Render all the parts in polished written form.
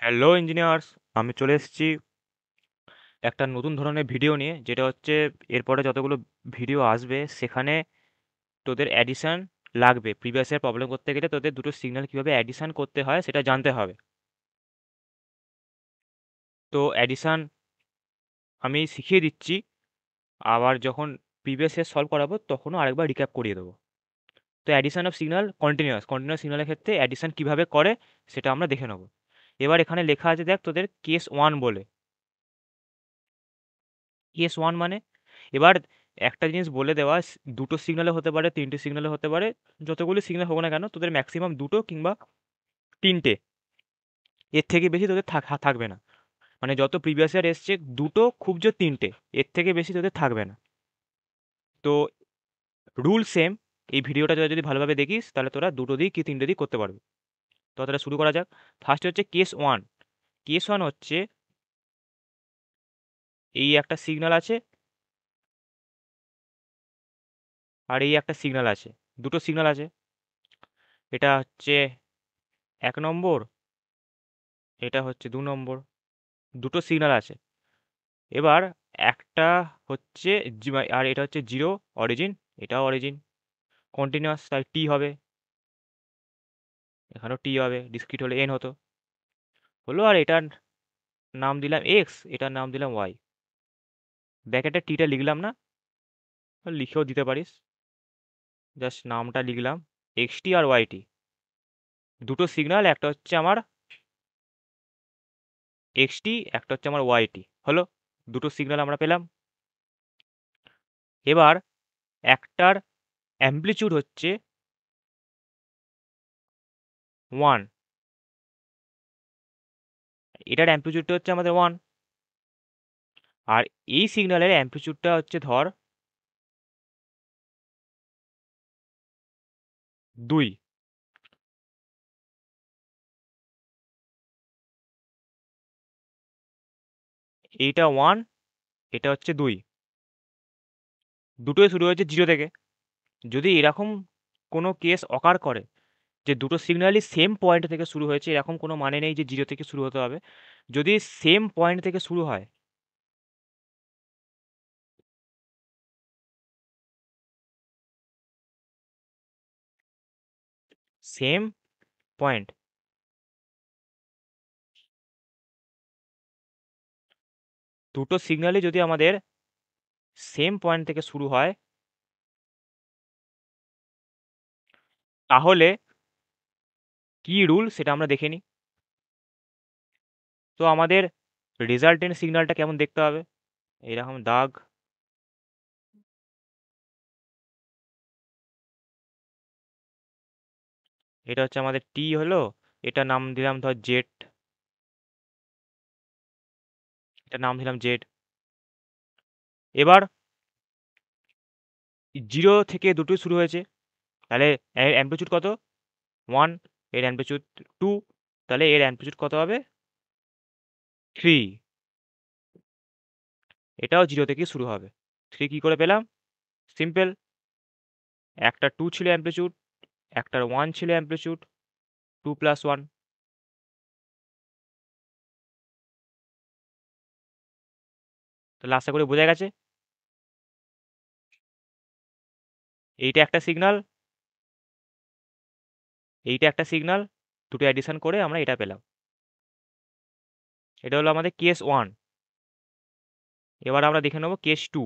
Hello engineers, আমি চলে এসেছি একটা নতুন ধরনের ভিডিও নিয়ে, যেটা হচ্ছে এরপরে যতগুলো ভিডিও আসবে সেখানে তোদের অ্যাডিশন লাগবে। প্রিভিয়াস ইয়ার প্রবলেম করতে গেলে তোদের দুটো সিগন্যাল কীভাবে অ্যাডিশন করতে হয় সেটা জানতে হবে। তো অ্যাডিশন আমি শিখিয়ে দিচ্ছি, আবার যখন প্রিভিয়াস ইয়ার সলভ করাবো তখনও আরেকবার রিক্যাপ করিয়ে দেবো। তো addition of signal continuous continuous সিগন্যালের ক্ষেত্রে অ্যাডিশন কীভাবে করে সেটা আমরা দেখে নেবো। এবার এখানে লেখা আছে, দেখ তোদের কেস ওয়ান বলে। কেস ওয়ান মানে, এবার একটা জিনিস বলে দেওয়া, দুটো সিগন্যালে হতে পারে, তিনটে সিগন্যালে হতে পারে, যতগুলি সিগন্যাল হোক না কেন তোদের ম্যাক্সিমাম দুটো কিংবা তিনটে, এর থেকে বেশি তোদের থাকবে না। মানে যত প্রিভিয়াস ইয়ার এসছে দুটো, খুব জোর তিনটে, এর থেকে বেশি তোদের থাকবে না। তো রুল সেম। এই ভিডিওটা তোরা যদি ভালোভাবে দেখিস তাহলে তোরা দুটো দিক কি তিনটে দিক করতে পারবি। তো তাহলে শুরু করা যাক। ফার্স্ট হচ্ছে কেস ওয়ান। কেস ওয়ান হচ্ছে, এই একটা সিগন্যাল আছে আর এই একটা সিগন্যাল আছে, দুটো সিগন্যাল আছে। এটা হচ্ছে 1 নম্বর, এটা হচ্ছে 2 নম্বর, দুটো সিগন্যাল আছে। এবার একটা হচ্ছে আর এটা হচ্ছে জিরো অরিজিন, এটাও অরিজিন, কন্টিনিউয়াস তাই টি হবে, এখানেও টি হবে, ডিসক্রিট হলে এন হতো। হলো, আর এটার নাম দিলাম এক্স, এটার নাম দিলাম ওয়াই। ব্র্যাকেটে টিটা লিখলাম না, লিখেও দিতে পারিস, জাস্ট নামটা লিখলাম এক্স টি আর ওয়াই টি। দুটো সিগন্যাল, একটা হচ্ছে আমার এক্স টি, একটা হচ্ছে আমার ওয়াই টি। হলো, দুটো সিগন্যাল আমরা পেলাম। এবার একটার অ্যাম্প্লিচিউড হচ্ছে 1, এটার অ্যাম্প্লিচিউডটা হচ্ছে আমাদের 1। আর এই সিগন্যালের অ্যাম্প্লিচিউডটা হচ্ছে ধর 2। এইটা 1, এটা হচ্ছে 2, দুটোই শুরু হয়েছে জিরো থেকে। যদি এরকম কোনো কেস অকার করে যে দুটো সিগন্যালই সেম পয়েন্ট থেকে শুরু হয়েছে, এরকম কোনো মানে নেই যে জিরো থেকে শুরু হতে হবে। যদি সেম পয়েন্ট থেকে শুরু হয়, সেম পয়েন্ট, দুটো সিগন্যালই যদি আমাদের সেম পয়েন্ট থেকে শুরু হয়, তাহলে কি রুল সেটা আমরা দেখে নিই। তো আমাদের রেজাল্টেন্ট সিগন্যালটা কেমন দেখতে হবে, এরকম দাগ, এটা হচ্ছে আমাদের টি হলো, এটা নাম দিলাম ধর জেড, এটা নাম দিলাম জেড। এবার জিরো থেকে দুটোই শুরু হয়েছে, তাহলে অ্যাম্প্লিচিউড কত, 1, এর অ্যাম্প্লিচিউড 2, তাহলে এর অ্যাম্প্লিচিউড কত হবে, 3। এটাও জিরো থেকে শুরু হবে। 3 কি করে পেলাম, সিম্পল, একটা 2 ছিল অ্যাম্প্লিচিউড, একটার 1 ছিল অ্যাম্প্লিচিউড, 2 + 1। তাহলে আশা করি বোঝা গেছে। এইটা একটা সিগন্যাল, এইটা একটা সিগন্যাল, দুটো অ্যাডিশন করে আমরা এটা পেলাম। এটা হলো আমাদের কেস ওয়ান। এবার আমরা দেখে নেবো কেস টু।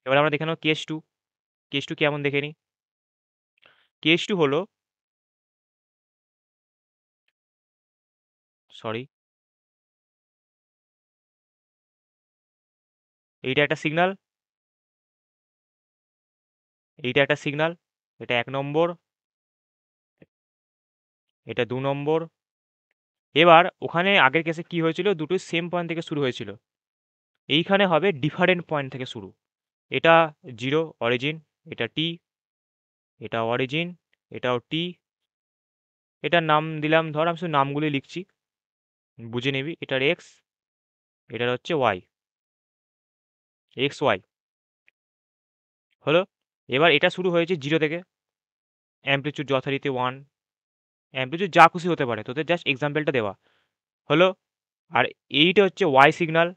এবার আমরা দেখে নেবো কেস টু। কেস টু কেমন দেখে নিই। কেস টু হলো, সরি, এইটা একটা সিগন্যাল, এইটা একটা সিগন্যাল, এটা 1 নম্বর, এটা 2 নম্বর। এবার ওখানে আগের কেসে কি হয়েছিল, দুটোই সেম পয়েন্ট থেকে শুরু হয়েছিল, এইখানে হবে ডিফারেন্ট পয়েন্ট থেকে শুরু। এটা জিরো অরিজিন, এটা টি, এটা অরিজিন, এটাও টি, এটার নাম দিলাম ধর, আমি শুধু নামগুলি লিখছি, বুঝে নিবি, এটার এক্স, এটার হচ্ছে ওয়াই, এক্স ওয়াই। হলো, এবার এটা শুরু হয়েছে জিরো থেকে, অ্যামপ্লিচিউড যথারীতি ওয়ান, অ্যামপ্লিচিউড যা খুশি হতে পারে, তোদের জাস্ট এক্সাম্পলটা দেওয়া হলো। আর এইটা হচ্ছে ওয়াই সিগন্যাল,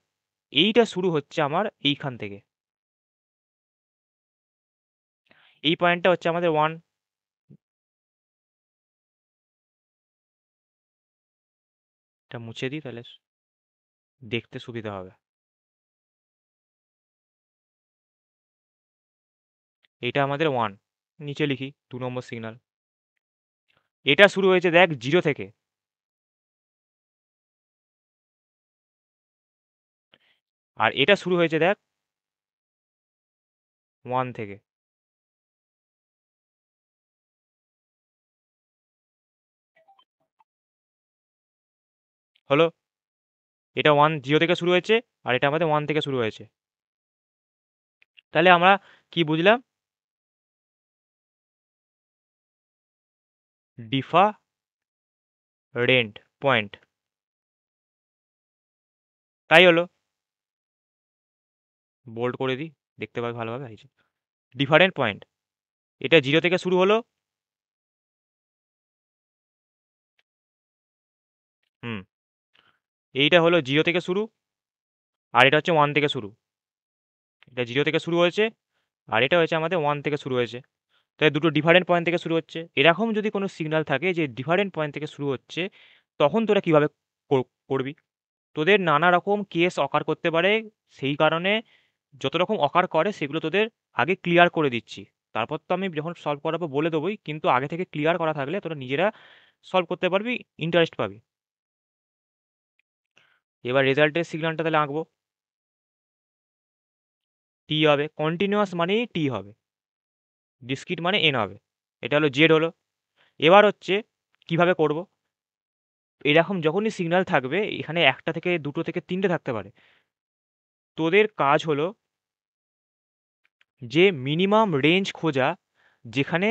এইটা শুরু হচ্ছে আমার এইখান থেকে, এই পয়েন্টটা হচ্ছে আমাদের ওয়ান। এটা মুছে দিই তাহলে দেখতে সুবিধা হবে। এটা আমাদের ওয়ান, নিচে লিখি 2 নম্বর সিগন্যাল। এটা শুরু হয়েছে দেখ জিরো থেকে, আর এটা শুরু হয়েছে দেখ ওয়ান থেকে। হলো, এটা ওয়ান জিরো থেকে শুরু হয়েছে, আর এটা আমাদের ওয়ান থেকে শুরু হয়েছে। তাহলে আমরা কি বুঝলাম? ডিফারেন্ট পয়েন্ট, তাই হলো। বোল্ড করে দিই, দেখতে পাবে ভালোভাবে। এই যে ডিফারেন্ট পয়েন্ট, এটা জিরো থেকে শুরু হলো। হুম, এইটা হলো জিরো থেকে শুরু, আর এটা হচ্ছে ওয়ান থেকে শুরু। এটা জিরো থেকে শুরু হয়েছে, আর এটা হচ্ছে আমাদের ওয়ান থেকে শুরু হয়েছে। তাই দুটো ডিফারেন্ট পয়েন্ট থেকে শুরু হচ্ছে। এরকম যদি কোনো সিগন্যাল থাকে যে ডিফারেন্ট পয়েন্ট থেকে শুরু হচ্ছে, তখন তোরা কিভাবে করবি? তোদের নানা রকম কেস অকার করতে পারে, সেই কারণে যত রকম অকার করে সেগুলো তোদের আগে ক্লিয়ার করে দিচ্ছি। তারপর তো আমি যখন সলভ করাবো বলে দেবোই, কিন্তু আগে থেকে ক্লিয়ার করা থাকলে তোরা নিজেরা সলভ করতে পারবি, ইন্টারেস্ট পাবি। এবার রেজাল্টের সিগন্যালটা তাহলে আঁকবো। টি হবে, কন্টিনিউয়াস মানেই টি হবে, ডিসক্রিট মানে এন হবে। এটা হলো জেড হলো। এবার হচ্ছে কিভাবে করব? এরকম যখনই সিগন্যাল থাকবে, এখানে একটা থেকে দুটো থেকে তিনটে থাকতে পারে, তোদের কাজ হলো যে মিনিমাম রেঞ্জ খোঁজা, যেখানে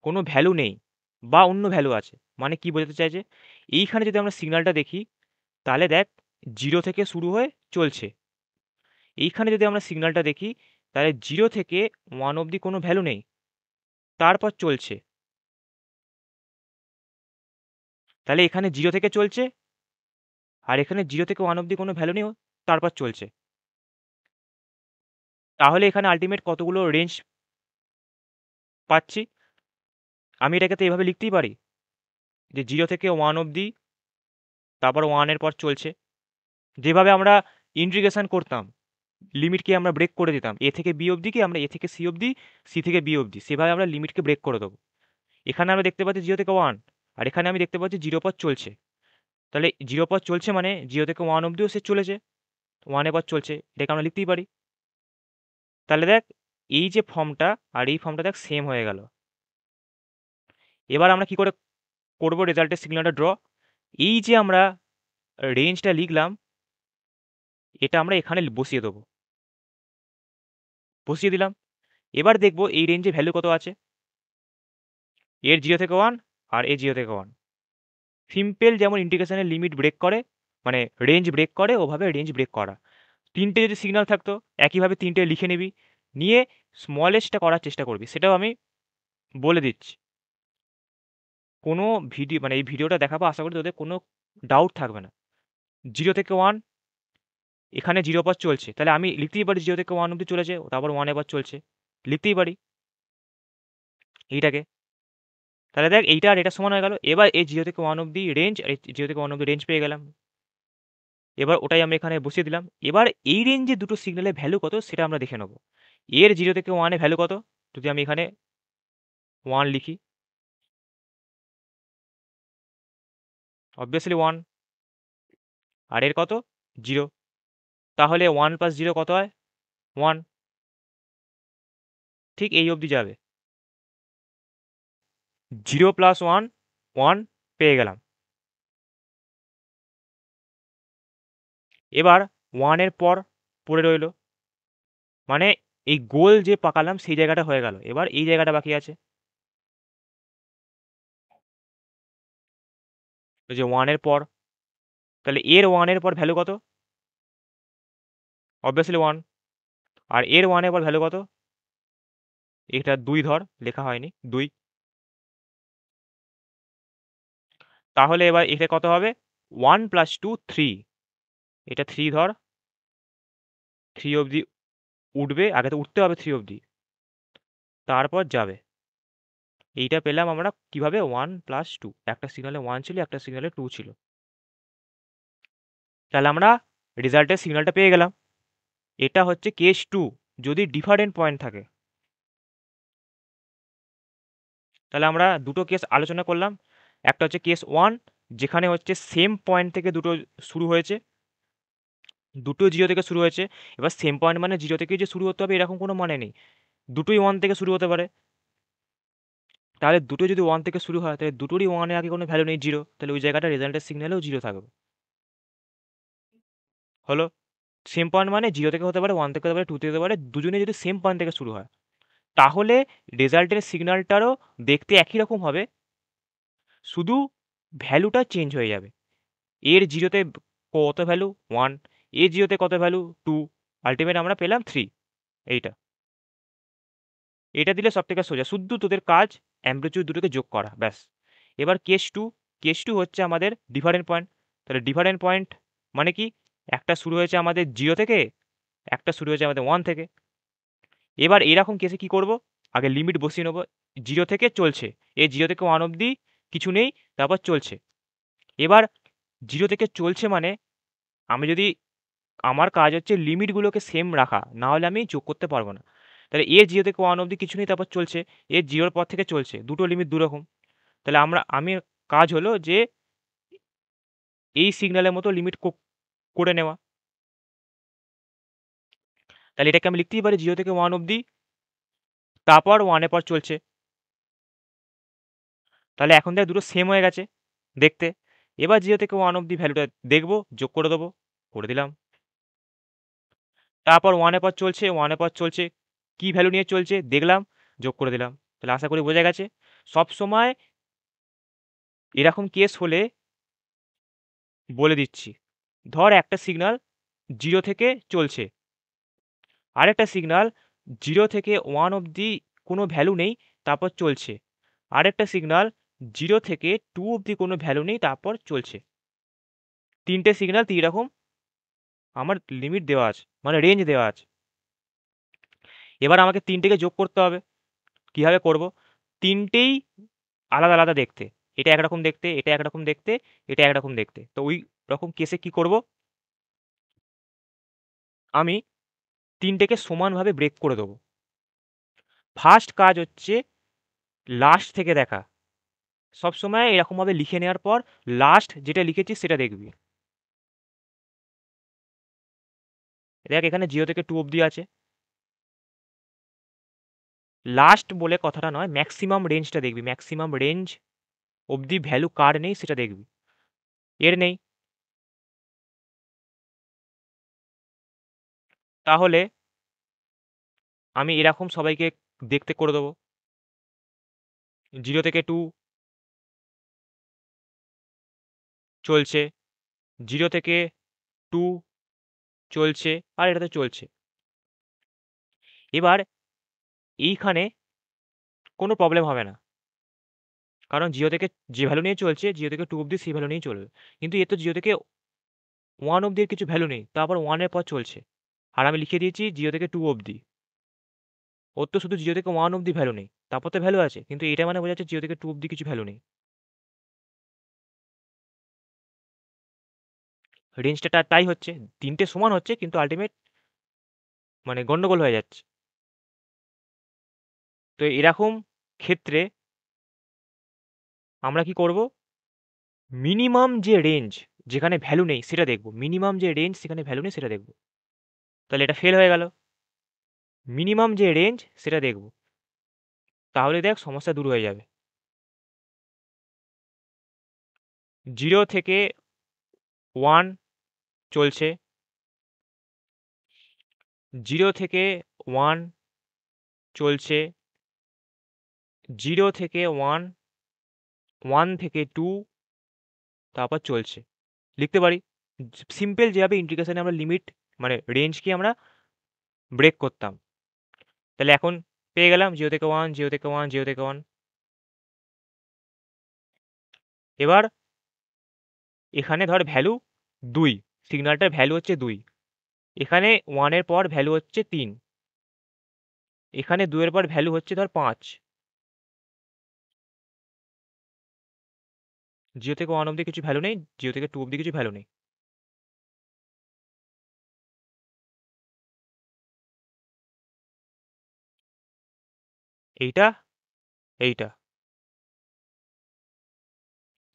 কোনো ভ্যালু নেই বা অন্য ভ্যালু আছে। মানে কি বোঝাতে চাইছে? এইখানে যদি আমরা সিগন্যালটা দেখি, তাহলে দেখ জিরো থেকে শুরু হয়ে চলছে। এইখানে যদি আমরা সিগন্যালটা দেখি, তাহলে জিরো থেকে ওয়ান অবধি কোনো ভ্যালু নেই, তারপর চলছে। তাহলে এখানে জিরো থেকে চলছে, আর এখানে জিরো থেকে ওয়ান অবধি কোনো ভ্যালু নেই, তারপর চলছে। তাহলে এখানে আলটিমেট কতগুলো রেঞ্জ পাচ্ছি? আমি এটাকে তো এভাবে লিখতেই পারি যে জিরো থেকে ওয়ান অবধি, তারপর ওয়ানের পর চলছে। যেভাবে আমরা ইন্টিগ্রেশন করতাম, লিমিটকে আমরা ব্রেক করে দিতাম, এ থেকে বি অবধি, কি আমরা এ থেকে সি অবধি, সি থেকে বি অবধি, সেভাবে আমরা লিমিটকে ব্রেক করে দেবো। এখানে আমরা দেখতে পাচ্ছি জিরো থেকে ওয়ান, আর এখানে আমি দেখতে পাচ্ছি জিরো পর চলছে। তাহলে জিরো পর চলছে মানে জিরো থেকে ওয়ান অবধিও সে চলেছে, ওয়ানের পর চলছে, এটাকে আমরা লিখতেই পারি। তাহলে দেখ এই যে ফর্মটা আর এই ফর্মটা দেখ সেম হয়ে গেল। এবার আমরা কি করে করব রেজাল্টের সিগন্যালটা ড্র? এই যে আমরা রেঞ্জটা লিখলাম, এটা আমরা এখানে বসিয়ে দেবো, বসিয়ে দিলাম। এবার দেখবো এই রেঞ্জে ভ্যালু কত আছে, এর জিরো থেকে ওয়ান আর এর জিরো থেকে ওয়ান। সিম্পল, যেমন ইন্টিগ্রেশনের লিমিট ব্রেক করে, মানে রেঞ্জ ব্রেক করে, ওভাবে রেঞ্জ ব্রেক করা। তিনটে যদি সিগন্যাল থাকতো, একইভাবে তিনটে লিখে নিবি, নিয়ে স্মলেস্টটা করার চেষ্টা করবি, সেটাও আমি বলে দিচ্ছি। কোনো ভিডিও, মানে এই ভিডিওটা দেখাবো, আশা করি তোদের কোনো ডাউট থাকবে না। জিরো থেকে ওয়ান, এখানে জিরো পর চলছে, তাহলে আমি লিখতেই পারি জিরো থেকে ওয়ান অব্দি চলেছে, তারপর ওয়ান এবার চলছে, লিখতেই পারি এইটাকে। তাহলে দেখ এইটা আর এটা সমান হয়ে গেল। এবার এই জিরো থেকে ওয়ান অব্দি রেঞ্জ, আর জিরো থেকে ওয়ান অব্দি রেঞ্জ পেয়ে গেলাম। এবার ওটাই আমরা এখানে বসিয়ে দিলাম। এবার এই রেঞ্জে দুটো সিগন্যালের ভ্যালু কত সেটা আমরা দেখে নেবো। এর জিরো থেকে ওয়ানে ভ্যালু কত, যদি আমি এখানে ওয়ান লিখি, অবভিয়াসলি ওয়ান। আর এর কত, জিরো। তাহলে ওয়ান প্লাস জিরো কত হয়, ওয়ান। ঠিক এই অবধি যাবে, জিরো প্লাস ওয়ান, ওয়ান পেয়ে গেলাম। এবার ওয়ানের পর পড়ে রইল, মানে এই গোল যে পাকালাম সেই জায়গাটা হয়ে গেল, এবার এই জায়গাটা বাকি আছে। ওই যে ওয়ানের পর, তাহলে এর ওয়ানের পর ভ্যালু কত, অবভিয়াসলি ওয়ান। আর এর ওয়ানে এবার ভ্যালু কত? এটা 2 ধর, লেখা হয়নি 2। তাহলে এবার এটা কত হবে? 1 প্লাস 2 3। এটা 3 ধর, 3 অবধি উঠবে, আগে তো উঠতে হবে 3 অবধি, তারপর যাবে। এইটা পেলাম আমরা কিভাবে? 1 প্লাস 2, একটা সিগনালে 1 ছিল, একটা সিগনালে 2 ছিল। তাহলে আমরা রেজাল্টের সিগন্যালটা পেয়ে গেলাম। এটা হচ্ছে কেস 2, যদি ডিফারেন্ট পয়েন্ট থাকে। তাহলে আমরা দুটো কেস আলোচনা করলাম। একটা হচ্ছে কেস 1, যেখানে হচ্ছে সেম পয়েন্ট থেকে দুটো শুরু হয়েছে, দুটো জিরো থেকে শুরু হয়েছে। এবার সেম পয়েন্ট মানে জিরো থেকে যে শুরু হতে হবে এরকম কোনো মানে নেই, দুটোই 1 থেকে শুরু হতে পারে। তাহলে দুটো যদি 1 থেকে শুরু হয়, তাহলে দুটোরই 1 এর আগে কোনো ভ্যালু নেই, জিরো, তাহলে ওই জায়গাটা রেজাল্টের সিগন্যালেও জিরো থাকবে। হলো। সেম পয়েন্ট মানে জিরো থেকে হতে পারে, 1 থেকে হতে পারে, 2 থেকে হতে পারে, দুজনে যদি সেম পয়েন্ট থেকে শুরু হয়, তাহলে রেজাল্টের সিগন্যালটারও দেখতে একই রকম হবে, শুধু ভ্যালুটা চেঞ্জ হয়ে যাবে। এর জিরোতে কত ভ্যালু? 1, এর জিরোতে কত ভ্যালু? 2, আলটিমেট আমরা পেলাম 3। এইটা, এটা দিলে সব থেকে সোজা, শুধু তোদের কাজ অ্যাম্প্লিটিউড দুটোকে যোগ করা, ব্যাস। এবার কেস 2, কেস 2 হচ্ছে আমাদের ডিফারেন্ট পয়েন্ট। তাহলে ডিফারেন্ট পয়েন্ট মানে কি? একটা শুরু হয়েছে আমাদের জিরো থেকে, একটা শুরু হয়েছে আমাদের 1 থেকে। এবার এরকম কেসে কি করব? আগে লিমিট বসিয়ে নেবো। জিরো থেকে চলছে, এই জিরো থেকে 1 অবধি কিছু নেই, তারপর চলছে। এবার জিরো থেকে চলছে মানে আমি যদি, আমার কাজ হচ্ছে লিমিটগুলোকে সেম রাখা, না হলে আমি যোগ করতে পারবো না। তাহলে এর জিরো থেকে 1 অবধি কিছু নেই, তারপর চলছে, এর জিরোর পর থেকে চলছে, দুটো লিমিট দুরকম। তাহলে আমি কাজ হলো যে এই সিগন্যালের মতো লিমিট করে নেওয়া। তাহলে এটাকে আমি লিখতেই পারি জিরো থেকে 1 অবধি, তারপর 1 এর পর চলছে। তাহলে এখন দেখ দুটো সেম হয়ে গেছে দেখতে। এবার জিরো থেকে 1 অবধি ভ্যালুটা দেখবো, যোগ করে দেবো, করে দিলাম। তারপর 1 এর পর চলছে, 1 এর পর চলছে, কি ভ্যালু নিয়ে চলছে দেখলাম, যোগ করে দিলাম। তাহলে আশা করি বোঝা গেছে। সব সময় এরকম কেস হলে বলে দিচ্ছি, ধর একটা সিগন্যাল জিরো থেকে চলছে, আরেকটা সিগন্যাল জিরো থেকে 1 অবধি কোনো ভ্যালু নেই, তারপর চলছে, আরেকটা সিগন্যাল জিরো থেকে 2 অবধি কোনো ভ্যালু নেই, তারপর চলছে। তিনটে সিগন্যাল তিন রকম আমার লিমিট দেওয়া আছে, মানে রেঞ্জ দেওয়া আছে। এবার আমাকে তিনটেকে যোগ করতে হবে। কিভাবে করব? তিনটেই আলাদা আলাদা দেখতে, এটা একরকম দেখতে, এটা একরকম দেখতে, এটা একরকম দেখতে। তো ওই রকম কেসে কি করব? আমি তিনটেকে সমানভাবে ব্রেক করে দেবো। ফার্স্ট কাজ হচ্ছে লাস্ট থেকে দেখা, সবসময় এরকমভাবে লিখে নেওয়ার পর লাস্ট যেটা লিখেছি সেটা দেখবি। দেখ এখানে জিরো থেকে 2 অবধি আছে, লাস্ট বলে কথাটা নয়, ম্যাক্সিমাম রেঞ্জটা দেখবি, ম্যাক্সিমাম রেঞ্জ অবধি ভ্যালু কার নেই সেটা দেখবি। এর নেই, তাহলে আমি এরকম সবাইকে দেখতে করে দেবো। জিরো থেকে 2 চলছে, জিরো থেকে 2 চলছে, আর এটাতে চলছে। এবার এইখানে কোনো প্রবলেম হবে না, কারণ জিরো থেকে যে ভ্যালু নিয়ে চলছে, জিরো থেকে 2 অবধি সেই ভ্যালু নিয়েই চলবে। কিন্তু এর তো জিরো থেকে 1 অবধি কিছু ভ্যালু নেই, তারপর 1 এর পর চলছে, আর আমি লিখে দিয়েছি জিরো থেকে 2 অবধি। ওর তো শুধু জিরো থেকে 1 অবধি ভ্যালু নেই, তারপর তো ভ্যালু আছে, কিন্তু এটা মানে বোঝা যাচ্ছে জিরো থেকে 2 অবধি কিছু ভ্যালু নেই। রেঞ্জটা তাই হচ্ছে, তিনটে সমান হচ্ছে, কিন্তু আলটিমেট মানে গন্ডগোল হয়ে যাচ্ছে। তো এরকম ক্ষেত্রে আমরা কি করব? মিনিমাম যে রেঞ্জ যেখানে ভ্যালু নেই সেটা দেখব, মিনিমাম যে রেঞ্জ সেখানে ভ্যালু নেই সেটা দেখব। তাহলে এটা ফেল হয়ে গেল। মিনিমাম যে রেঞ্জ সেটা দেখব, তাহলে দেখ সমস্যা দূর হয়ে যাবে। জিরো থেকে 1 চলছে, জিরো থেকে 1 চলছে, জিরো থেকে 1, 1 থেকে 2, তারপর চলছে। লিখতে পারি সিম্পল, যেভাবে ইন্টিগ্রেশনে আমরা লিমিট মানে রেঞ্জকে আমরা ব্রেক করতাম। তাহলে এখন পেয়ে গেলাম 0 থেকে 1, 0 থেকে 1, 0 থেকে 1। এবার এখানে ধর ভ্যালু 2, সিগন্যালটার ভ্যালু হচ্ছে 2। এখানে 1 এর পর ভ্যালু হচ্ছে 3, এখানে 2 এর পর ভ্যালু হচ্ছে ধর 5। 0 থেকে 1 অব্দি কিছু ভ্যালু নেই, 0 থেকে 2 অব্দি কিছু ভ্যালু নেই। এইটা, এইটা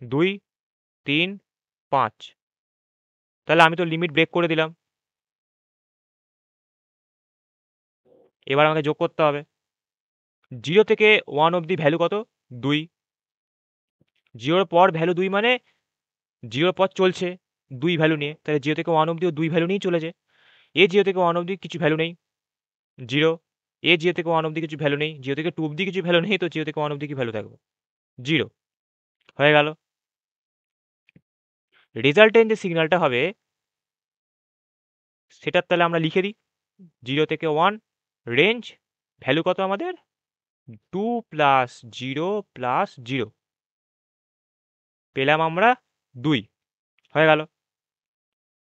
2, 3, 5। তাহলে আমি তো লিমিট ব্রেক করে দিলাম। এবার আমাকে যোগ করতে হবে। 0 থেকে 1 অব্দি ভ্যালু কত? 2। 0 পর ভ্যালু 2 মানে 0 পর চলছে 2 ভ্যালু নিয়ে, তাহলে 0 থেকে 1 অব্দিও 2 ভ্যালু নিয়েই চলেছে। 0 থেকে 1 অব্দি কিছু ভ্যালু নেই, 0। 0 থেকে 1 অব্দি কিছু ভ্যালু নেই, 0 থেকে 2 অব্দি কিছু ভ্যালু নেই, তো 0 থেকে 1 অব্দি কি ভ্যালু থাকবে? 0। হয়ে গেল। রেজাল্টেন্ট যে সিগন্যালটা হবে সেটার তাহলে আমরা লিখে দিই 0 থেকে 1 রেঞ্জ, ভ্যালু কত আমাদের? 2 প্লাস 0 প্লাস 0, পেলাম আমরা 2। হয়ে গেল,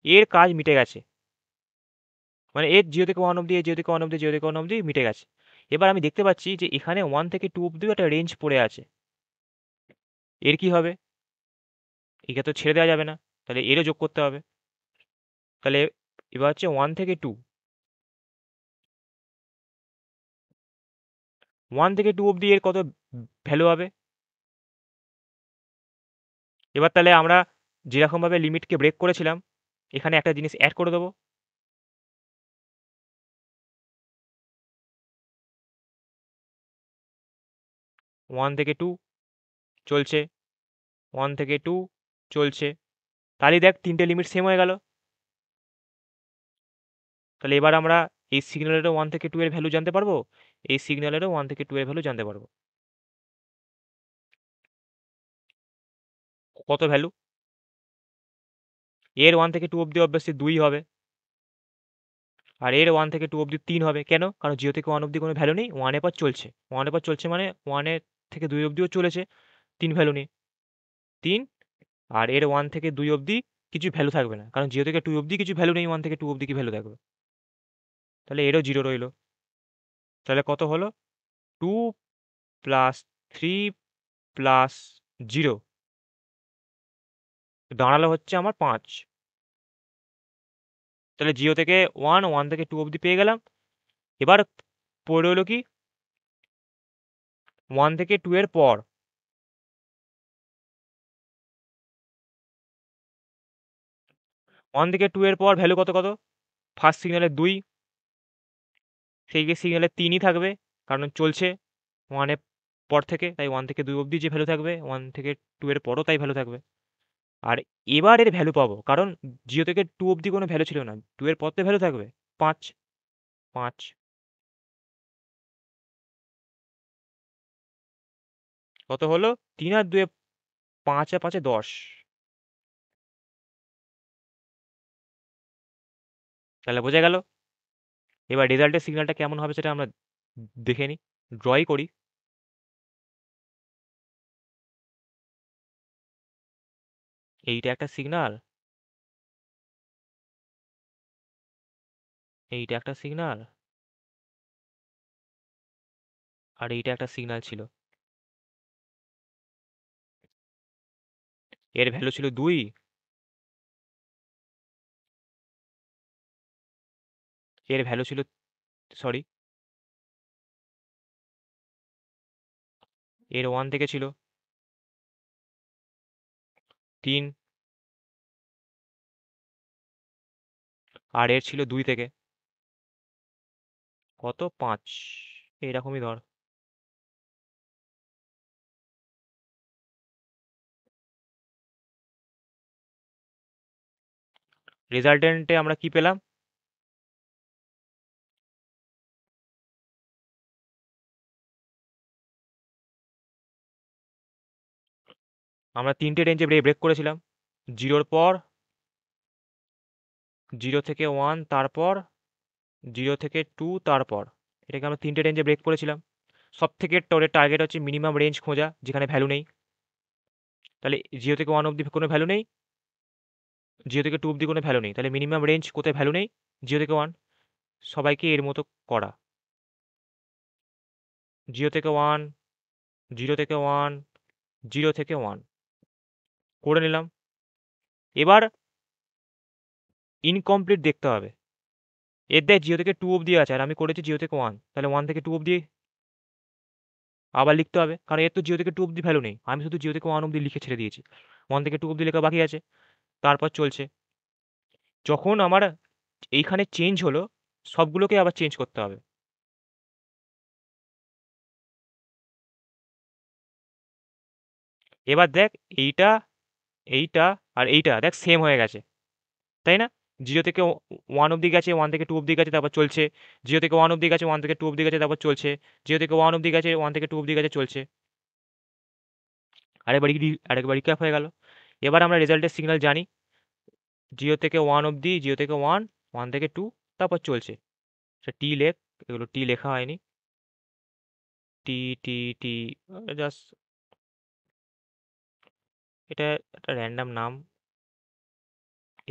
এর কাজ মিটে গেছে। মানে এর 0 থেকে 1 অব্দি, এর 0 থেকে 1 অব্দি, 0 থেকে 1 অব্দি মিটে গেছে। এবার আমি দেখতে পাচ্ছি যে এখানে 1 থেকে 2 অব্দিও একটা রেঞ্জ পড়ে আছে। এর কি হবে? একে তো ছেড়ে দেওয়া যাবে না, তাহলে এরও যোগ করতে হবে। তাহলে এবার হচ্ছে 1 থেকে 2, 1 থেকে 2 অব্দি এর কত ভ্যালু হবে? এবার তাহলে আমরা যেরকমভাবে লিমিটকে ব্রেক করেছিলাম, এখানে একটা জিনিস অ্যাড করে দেবো। 1 থেকে 2 চলছে, 1 থেকে 2 চলছে, তাহলে দেখ তিনটে লিমিট সেম হয়ে গেল। তাহলে এবার আমরা এই সিগন্যালেরও 1 থেকে 2 এর ভ্যালু জানতে পারবো, এই সিগন্যালেরও 1 থেকে 2 এর ভ্যালু জানতে পারবো। কত ভ্যালু? এর 1 থেকে 2 অব্দি অবভিয়াসলি 2 হবে, আর এর 1 থেকে 2 অব্দি 3 হবে। কেন? কারণ 0 থেকে 1 অব্দি কোনো ভ্যালু নেই, 1 এর পর চলছে। 1 এর পর চলছে মানে 1 এর থেকে 2 অব্দিও চলেছে 3 ভ্যালু নিয়ে, 3। আর এর 1 থেকে 2 অব্দি কিছু ভ্যালু থাকবে না, কারণ 0 থেকে 2 অব্দি কিছু ভ্যালু নেই, 1 থেকে 2 অব্দি কি ভ্যালু থাকবে? তাহলে এরও 0 রইলো। তাহলে কত হলো? 2 প্লাস 3 প্লাস 0 দাঁড়ালো হচ্ছে আমার 5। তাহলে 0 থেকে 1, 1 থেকে 2 অব্দি পেয়ে গেলাম। এবার পড়ে রইলো কি? 1 থেকে 2 এর পর। 1 থেকে 2 এর পর ভ্যালু কত কত? ফার্স্ট সিগন্যালে 2, সেই সিগন্যালে 3ই থাকবে, কারণ চলছে 1 এর পর থেকে, তাই 1 থেকে 2 অব্দি যে ভ্যালু থাকবে 1 থেকে 2 এর পরও তাই ভ্যালু থাকবে। আর এবার এর ভ্যালু পাবো, কারণ 0 থেকে 2 অব্দি কোনো ভ্যালু ছিল না, 2 এর পর তো ভ্যালু থাকবে 5, 5। কত হলো? 3 আর 2 এ 5 আর 5 এ 10। তাহলে বোঝা গেল। এবার রেজাল্টের সিগন্যালটা কেমন হবে সেটা আমরা দেখে নিই, ড্রই করি। এইটা একটা সিগন্যাল, এইটা একটা সিগন্যাল, আর এইটা একটা সিগন্যাল ছিল। এর ভ্যালু ছিল 2, এর ভ্যালু ছিল, সরি, এর 1 থেকে ছিল 3, আর এর ছিল 2 থেকে কত? 5। এইরকমই ধর। রেজাল্টেন্টে আমরা কি পেলাম? আমরা তিনটে রেঞ্জে ব্রেক করেছিলাম, 0 পর, 0 থেকে 1, তারপর 0 থেকে 2 তারপর এটাকে আমরা 3টে রেঞ্জে ব্রেক করেছিলাম। সব থেকে টার্গেট হচ্ছে মিনিমাম রেঞ্জ খোঁজা যেখানে ভ্যালু নেই। তাহলে 0 থেকে 1 অবধি কোনো ভ্যালু নেই, 0 থেকে 2 অবধি কোনো ভ্যালু নেই, তাহলে মিনিমাম রেঞ্জ কোথায় ভ্যালু নেই? 0 থেকে 1। সবাইকে এর মতো করা, 0 থেকে 1, 0 থেকে 1, 0 থেকে 1 করে নিলাম। এবার ইনকমপ্লিট দেখতে হবে। এর দেখ 0 থেকে 2 অবধি আছে আর আমি করেছি 0 থেকে 1, তাহলে 1 থেকে 2 অবধি আবার লিখতে হবে, কারণ এর তো 0 থেকে 2 অবধি ভ্যালু নেই, আমি শুধু 0 থেকে 1 অবধি লিখে ছেড়ে দিয়েছি। 1 থেকে 2 অবধি লেখা বাকি আছে। তারপর চলছে, যখন আমার এইখানে চেঞ্জ হলো সবগুলোকে আবার চেঞ্জ করতে হবে। এবার দেখ এইটা, এইটা আর এইটা দেখ সেম হয়ে গেছে, তাই না? 0 থেকে 1 অবধি গেছে, 1 থেকে 2 অবধি গেছে, তারপর চলছে। 0 থেকে 1 অবধি গেছে, 1 থেকে 2 অবধি গেছে, তারপর চলছে। 0 থেকে 1 অবধি গেছে, 1 থেকে 2 অবধি গেছে, চলছে। আরেকবার রিক্যাপ হয়ে গেল। এবার আমরা রেজাল্টের সিগন্যাল জানি, 0 থেকে 1 অবধি, 0 থেকে 1, 1 থেকে 2, তারপর চলছে। টি লেখ, এগুলো টি লেখা হয়নি, টি টি টি, জাস্ট এটা একটা র্যান্ডাম নাম,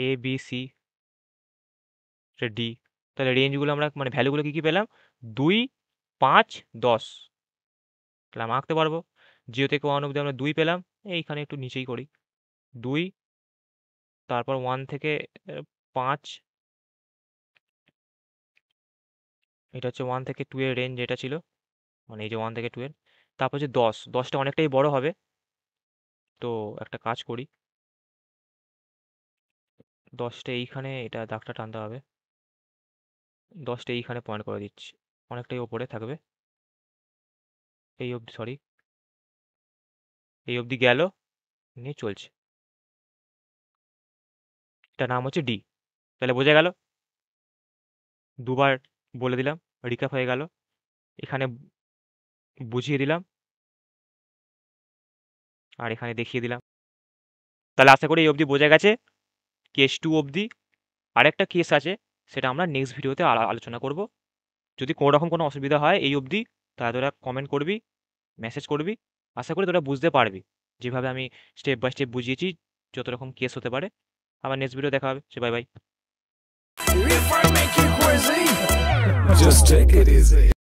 এ বি সি, ডি। তাহলে রেঞ্জগুলো আমরা মানে ভ্যালুগুলো কী কী পেলাম? 2, 5, 10। তাহলে আমরা আঁকতে পারবো। 0 থেকে 1 অবধি আমরা 2 পেলাম, এইখানে একটু নিচেই করি, 2। তারপর 1 থেকে 5, এটা হচ্ছে 1 থেকে 2 এর রেঞ্জ যেটা ছিল, মানে এই যে 1 থেকে 2 এর। তারপর হচ্ছে 10, 10টা অনেকটাই বড় হবে, তো একটা কাজ করি, 10টা এইখানে এটা দাগটা টানতে হবে, 10টা এইখানে পয়েন্ট করে দিচ্ছি, অনেকটাই ওপরে থাকবে, এই অবধি, সরি এই অবধি গেল, নিয়ে চলছে। এটার নাম হচ্ছে ডি। তাহলে বোঝা গেল, দুবার বলে দিলাম, রিক্যাপ হয়ে গেল, এখানে বুঝিয়ে দিলাম আর এখানে দেখিয়ে দিলাম। তাহলে আশা করি এই অবধি বোঝা গেছে। কেস 2 অবধি আরেকটা কেস আছে, সেটা আমরা নেক্সট ভিডিওতে আলোচনা করব। যদি কোনো রকম কোনো অসুবিধা হয় এই অবধি, তাহলে তোরা কমেন্ট করবি, মেসেজ করবি। আশা করি তোরা বুঝতে পারবি যেভাবে আমি স্টেপ বাই স্টেপ বুঝিয়েছি, যত রকম কেস হতে পারে। আবার নেক্সট ভিডিও দেখা হবে, say bye bye. Just take it easy.